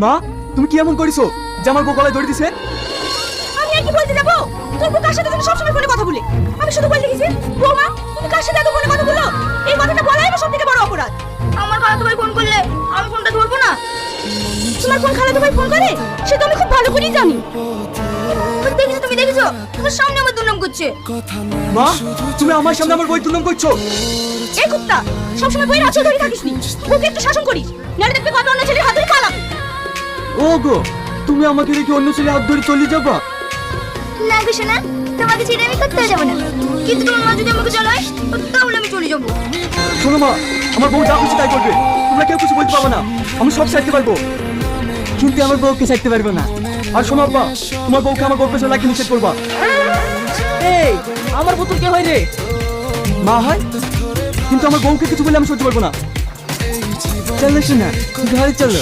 মা, তুমি কি এমন করিছো যে আমার বউ গলায় ধরে দিছে? আমি আর কি বলতে যাবো? তোর বউ কার সাথে তুমি সবসময় ফোনে কথা বলে? আমি শুধু বলতে গেছি, বৌমা তুমি কার সাথে এত ফোনে কথা বলো? এই কথাটা বলাই না সবথেকে বড় অপরাধ। আমার খালাতো ভাই ফোন করলে আমি ফোনটা ধরবো না? তোমার কোন খালাতো ভাই ফোন করে সে তো আমি খুব ভালো করেই জানি। তুমি দেখেছো তোমার সামনে আমার দুর্নাম করছে। মা, তুমি আমার সামনে আমার বই তুলনাম করছো? এই কুত্তা, সবসময় বইয়ের আঁচল ধরে থাকিস নি, ওকে একটু শাসন করিস, নাহলে দেখবি কত অন্য ছেলের হাত ধরে পালাম। ও গো, তুমি আমাকে রেখে অন্য ছেলে হাত ধরে চলে যাবা? না গো শোনা, তোমাকে ছেড়ে আমি কোথাও যাবো না, কিন্তু তোমার মা যদি আমাকে চলায় তাহলে আমি চলে যাবো। শোনো মা, আমার বউ যা খুশি তাই করবে, তোমরা কেউ কিছু বলতে পারবে না। আমি সব ছাড়তে পারবো, কিন্তু আমার বউকে ছাড়তে পারবো না। আর শোনো আব্বা, তোমার বউকে আমার বউ পেছনে লাগিয়ে নিষেধ করবা। এই আমার বোতল কে হয় রে? মা হয়, কিন্তু আমার বউকে কিছু বলে আমি সহ্য করবো না। চলো শোনা, ঘরে চলো।